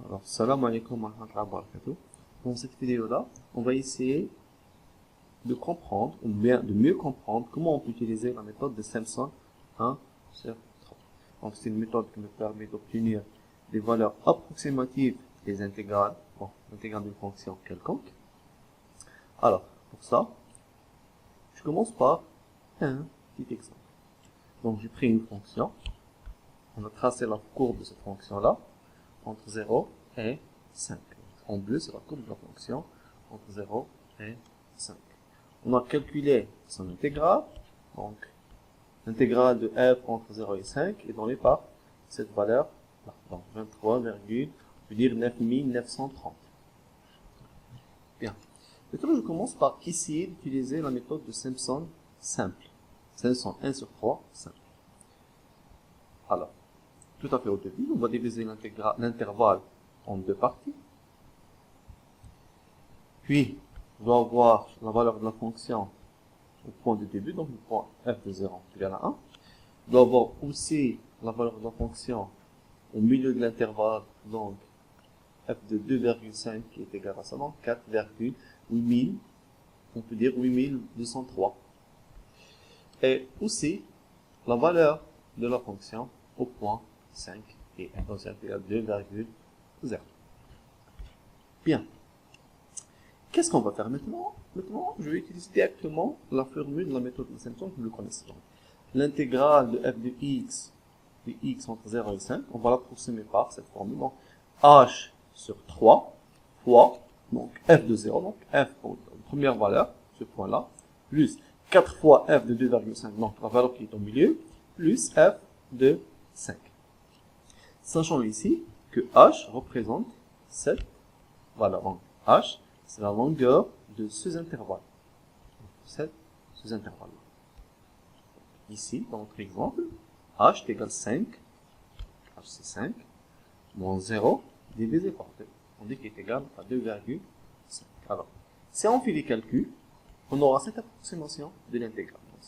Alors, salam alaikum wa rahmatullahi wa barakatuh. Dans cette vidéo-là, on va essayer de comprendre, ou bien de mieux comprendre comment on peut utiliser la méthode de Simpson 1 sur 3. Donc, c'est une méthode qui me permet d'obtenir des valeurs approximatives des intégrales, bon, l'intégrale d'une fonction quelconque. Alors, pour ça, je commence par un petit exemple. Donc, j'ai pris une fonction. On a tracé la courbe de cette fonction-là entre 0 et 5. En bleu, c'est la courbe de la fonction entre 0 et 5. On a calculé son intégrale. Donc, l'intégrale de f entre 0 et 5 est donnée par cette valeur-là. Donc, 23,930. Bien. Maintenant, je commence par essayer d'utiliser la méthode de Simpson simple. Simpson 1 sur 3 simple. Alors, tout à fait au début, on va diviser l'intervalle en deux parties. Puis, je dois avoir la valeur de la fonction au point de début, donc le point f de 0 égal à 1. Je dois avoir aussi la valeur de la fonction au milieu de l'intervalle, donc f de 2,5 qui est égal à ça, donc 4,8000, on peut dire 8203. Et aussi la valeur de la fonction au point 5 et 1 égale à 2,0. Bien. Qu'est-ce qu'on va faire maintenant? Maintenant, je vais utiliser directement la formule de la méthode de Simpson que nous connaissons. L'intégrale de f de x entre 0 et 5, on va l'approximer par cette formule. Donc, h sur 3 fois, donc f de 0, donc f pour la première valeur, ce point-là, plus 4 fois f de 2,5, donc la valeur qui est au milieu, plus f de 5. Sachant ici que h représente cette valeur. Donc, h, c'est la longueur de ces intervalles. Ces intervalles. Ici, dans notre exemple, h est égal à 5, h c'est 5, moins 0, divisé par 2. On dit qu'il est égal à 2,5. Alors, si on fait les calculs, on aura cette approximation de l'intégrale. Donc,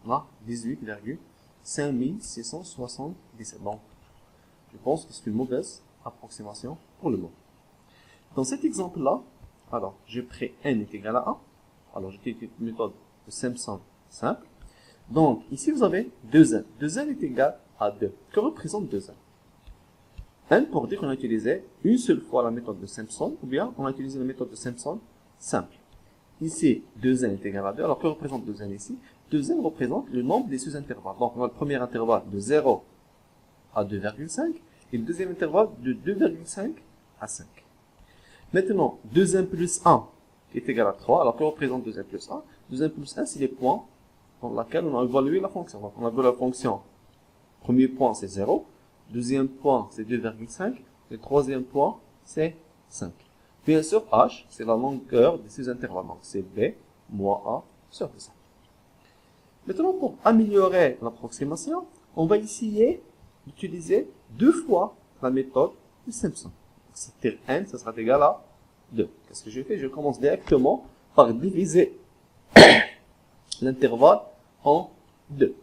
on a 18,5677. Donc, je pense que c'est une mauvaise approximation pour le moment. Dans cet exemple-là, alors, j'ai pris n est égal à 1. Alors, j'utilise une méthode de Simpson simple. Donc, ici, vous avez 2n. 2n est égal à 2. Que représente 2n? n pour dire qu'on a utilisé une seule fois la méthode de Simpson, ou bien on a utilisé la méthode de Simpson simple. Ici, 2n est égal à 2. Alors, que représente 2n ici? 2n représente le nombre des sous-intervalles. Donc, on a le premier intervalle de 0 à 2,5 et le deuxième intervalle de 2,5 à 5. Maintenant, 2n plus 1 est égal à 3. Alors, que représente 2n plus 1? 2n plus 1, c'est les points dans lesquels on a évalué la fonction. Donc, on a évalué la fonction. Premier point, c'est 0. Deuxième point, c'est 2,5. Et le troisième point, c'est 5. Bien sûr, h, c'est la longueur de ces intervalles. Donc, c'est b moins a sur 2n. Maintenant, pour améliorer l'approximation, on va essayer d'utiliser deux fois la méthode de Simpson. C'est-à-dire n, ça sera égal à 2. Qu'est-ce que je fais? Je commence directement par diviser l'intervalle en 2.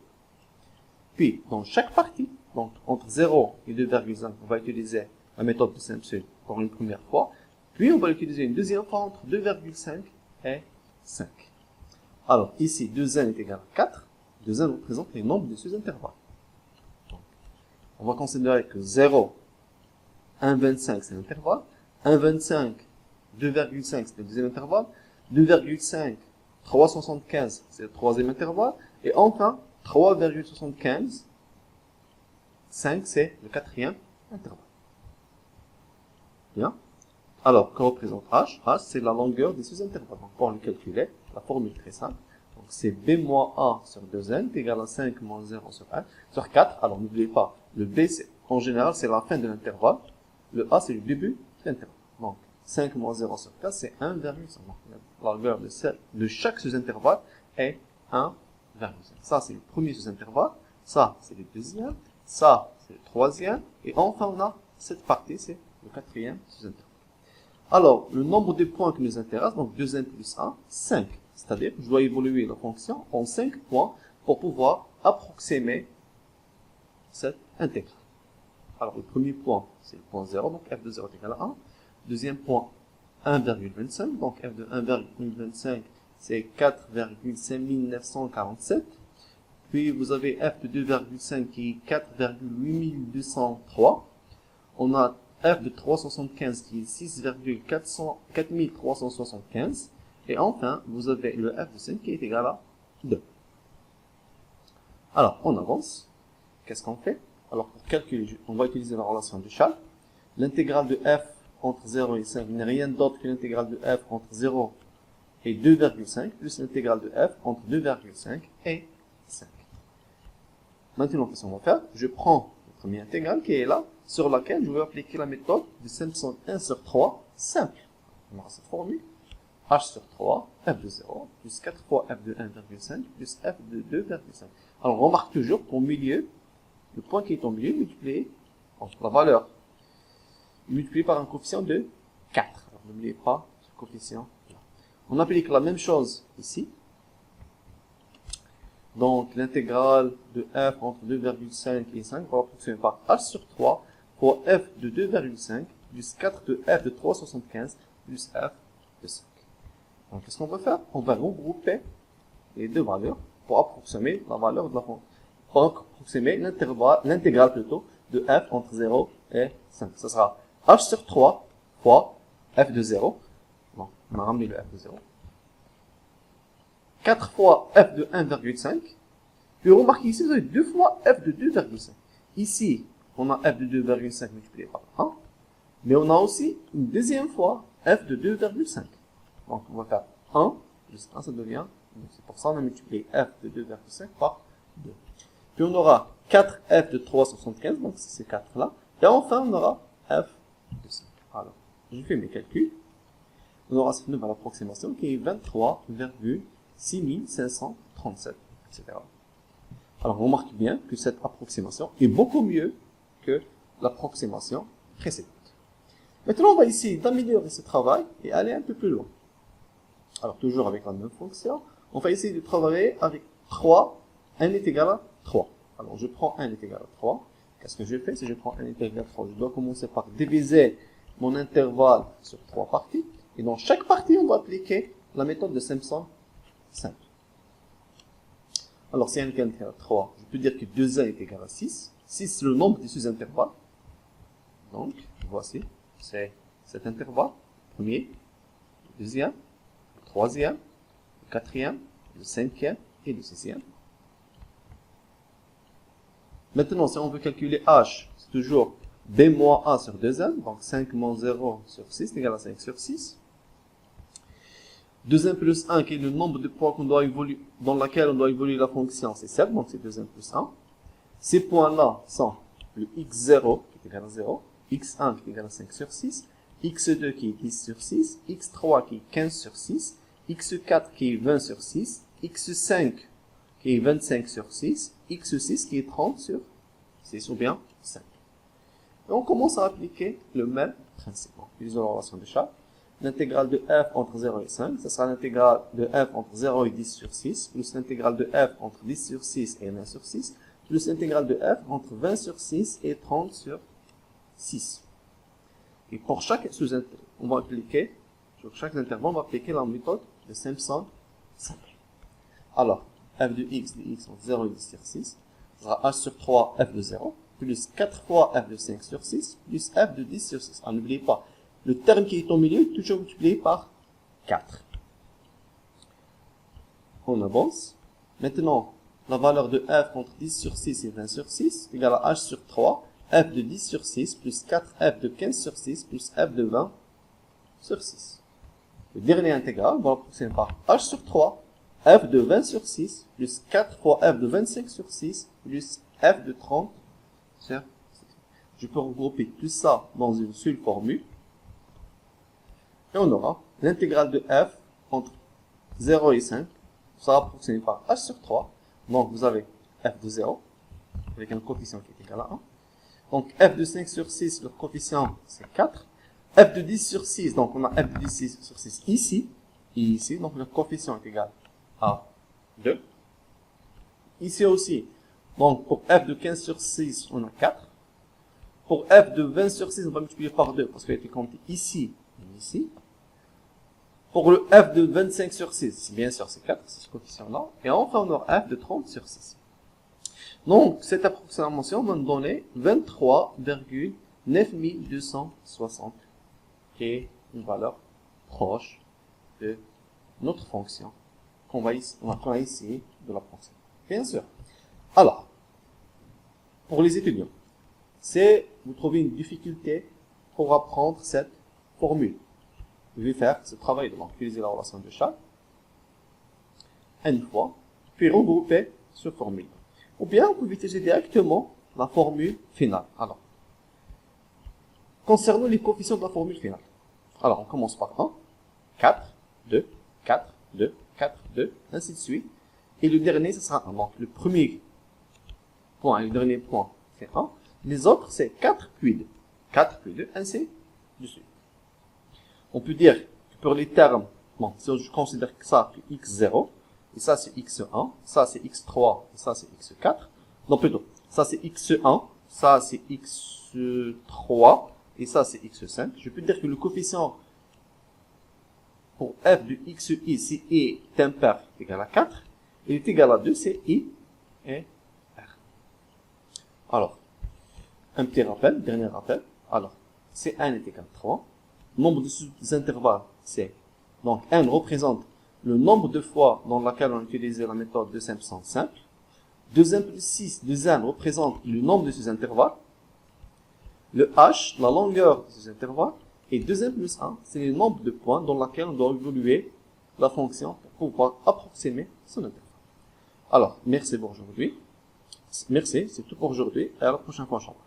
Puis, dans chaque partie, donc entre 0 et 2,5, on va utiliser la méthode de Simpson pour une première fois. Puis, on va l'utiliser une deuxième fois entre 2,5 et 5. Alors, ici, 2n est égal à 4. 2n représente les nombres de ces intervalles. Donc, on va considérer que 0, 1,25 c'est l'intervalle. 1,25, 2,5 c'est le deuxième intervalle. 2,5, 3,75 c'est le troisième intervalle. Et enfin, 3,75, 5 c'est le quatrième intervalle. Bien. Alors, que représente h? h, c'est la longueur des sous-intervalles. Donc, pour le calculer, la formule est très simple. Donc, c'est b moins a sur 2n est égal à 5 moins 0 sur 1 sur 4. Alors, n'oubliez pas, le b, en général, c'est la fin de l'intervalle. Le a, c'est le début de l'intervalle. Donc, 5 moins 0 sur 4, c'est 1,5. La longueur de chaque sous-intervalle est 1,5. Ça, c'est le premier sous-intervalle. Ça, c'est le deuxième. Ça, c'est le troisième. Et enfin, on a cette partie, c'est le quatrième sous-intervalle. Alors, le nombre de points qui nous intéresse, donc 2n plus 1, 5. C'est-à-dire que je dois évoluer la fonction en 5 points pour pouvoir approximer cette intégrale. Alors, le premier point, c'est le point 0, donc f de 0 est égal à 1. Deuxième point, 1,25, donc f de 1,25, c'est 4,5947. Puis, vous avez f de 2,5 qui est 4,8203. On a f de 375 qui est 6,4375. Et enfin, vous avez le f de 5 qui est égal à 2. Alors, on avance. Qu'est-ce qu'on fait? Alors, pour calculer, on va utiliser la relation de Charles. L'intégrale de f entre 0 et 5 n'est rien d'autre que l'intégrale de f entre 0 et 2,5 plus l'intégrale de f entre 2,5 et 5. Maintenant, qu'est-ce qu'on va faire? Je prends la première intégrale qui est là, sur laquelle je vais appliquer la méthode de Simpson 1 sur 3 simple. On aura cette formule. H sur 3, f de 0, plus 4 fois f de 1,5, plus f de 2,5. Alors, on remarque toujours qu'au milieu, le point qui est au milieu multiplié, la valeur, multiplié par un coefficient de 4. Alors, n'oubliez pas ce coefficient là. On applique la même chose ici. Donc, l'intégrale de f entre 2,5 et 5 va approximer par h sur 3 fois f de 2,5 plus 4 de f de 3,75 plus f de 5. Donc, qu'est-ce qu'on va faire? On va regrouper les deux valeurs pour approximer la valeur de la fonction. Pour approximer l'intégrale plutôt de f entre 0 et 5. Ce sera h sur 3 fois f de 0. Bon, on a ramené le f de 0. 4 fois f de 1,5. Puis remarquez ici, vous avez 2 fois f de 2,5. Ici, on a f de 2,5 multiplié par 1. Mais on a aussi une deuxième fois f de 2,5. Donc, on va faire 1 plus 1, ça devient 2. C'est pour ça qu'on a multiplié f de 2,5 par 2. Puis on aura 4f de 3,75, donc c'est ces 4-là. Et enfin, on aura f de 5. Alors, je fais mes calculs. On aura cette nouvelle approximation qui est 23,6537, etc. Alors, remarquez bien que cette approximation est beaucoup mieux que l'approximation précédente. Maintenant, on va essayer d'améliorer ce travail et aller un peu plus loin. Alors, toujours avec la même fonction, on va essayer de travailler avec 3, n est égal à 3. Alors, je prends n est égal à 3. Qu'est-ce que je fais? Si je prends n est égal à 3, je dois commencer par diviser mon intervalle sur 3 parties. Et dans chaque partie, on va appliquer la méthode de Simpson simple. Alors, si n est égal à 3, je peux dire que 2n est égal à 6. 6, c'est le nombre des sous-intervalles. Donc, voici, c'est cet intervalle. Premier, le deuxième, le troisième, le quatrième, le cinquième et le sixième. Maintenant, si on veut calculer h, c'est toujours b moins a sur 2n. Donc, 5 moins 0 sur 6 est égal à 5 sur 6. 2n plus 1, qui est le nombre de points dans lequel on doit évoluer la fonction, c'est 7. Donc, c'est 2n plus 1. Ces points-là sont le x0 qui est égal à 0, x1 qui est égal à 5 sur 6, x2 qui est 10 sur 6, x3 qui est 15 sur 6, x4 qui est 20 sur 6, x5 qui est 25 sur 6, x6 qui est 30 sur 6 ou bien 5. Et on commence à appliquer le même principe. Utilisons la relation de Charles. L'intégrale de f entre 0 et 5, ce sera l'intégrale de f entre 0 et 10 sur 6, plus l'intégrale de f entre 10 sur 6 et 20 sur 6, plus l'intégrale de f entre 20 sur 6 et 30 sur 6. Et pour chaque sous-intervalle, on va appliquer, sur chaque intervalle, on va appliquer la méthode de Simpson simple. Alors, f de x entre 0 et 10 sur 6, ce sera h sur 3 f de 0, plus 4 fois f de 5 sur 6, plus f de 10 sur 6. Alors, n'oubliez pas, le terme qui est au milieu est toujours multiplié par 4. On avance. Maintenant, la valeur de f entre 10 sur 6 et 20 sur 6 est égale à h sur 3, f de 10 sur 6, plus 4f de 15 sur 6, plus f de 20 sur 6. Le dernier intégral va approximer par h sur 3, f de 20 sur 6, plus 4 fois f de 25 sur 6, plus f de 30 sur 6. Je peux regrouper tout ça dans une seule formule. Et on aura l'intégrale de f entre 0 et 5, ça va approximer par h sur 3. Donc vous avez f de 0, avec un coefficient qui est égal à 1. Donc f de 5 sur 6, le coefficient c'est 4. F de 10 sur 6, donc on a f de 10 sur 6 ici, et ici, donc le coefficient est égal à 2. Ici aussi, donc pour f de 15 sur 6, on a 4. Pour f de 20 sur 6, on va multiplier par 2 parce qu'il a été compté ici et ici. Pour le f de 25 sur 6, c'est bien sûr c'est 4, c'est ce coefficient-là. Et enfin, on aura f de 30 sur 6. Donc, cette approximation va nous donner 23,9260, qui est une valeur proche de notre fonction qu'on va essayer de l'approximer. Bien sûr. Alors, pour les étudiants, vous trouvez une difficulté pour apprendre cette formule. Vous devez faire ce travail, donc utiliser la relation de Chaves une fois, puis regrouper cette formule. Ou bien, vous pouvez utiliser directement la formule finale. Alors, concernant les coefficients de la formule finale. Alors, on commence par 1, 4, 2, 4, 2, 4, 2, ainsi de suite. Et le dernier, ce sera 1. Donc, le premier point et le dernier point, c'est 1. Les autres, c'est 4 puis 2. 4 puis 2, ainsi de suite. On peut dire que pour les termes, bon, si je considère que ça, c'est x0, et ça, c'est x1, ça, c'est x3, et ça, c'est x4. Non, plutôt, ça, c'est x1, ça, c'est x3, et ça, c'est x5. Je peux dire que le coefficient pour f de xi, si i est impair égal à 4, il est égal à 2, c'est i et r. Alors, un petit rappel, dernier rappel. Alors, C1 est égal à 3. Nombre de sous-intervalles, c'est... Donc, n représente le nombre de fois dans lequel on a utilisé la méthode de simple simple. 2n plus 6 de n représente le nombre de sous-intervalles. Le h, la longueur de ces intervalles. Et 2n plus 1, c'est le nombre de points dans lequel on doit évoluer la fonction pour pouvoir approximer son intervalle. Alors, merci pour aujourd'hui. Merci, c'est tout pour aujourd'hui. Et à la prochaine fois, Inch'Allah.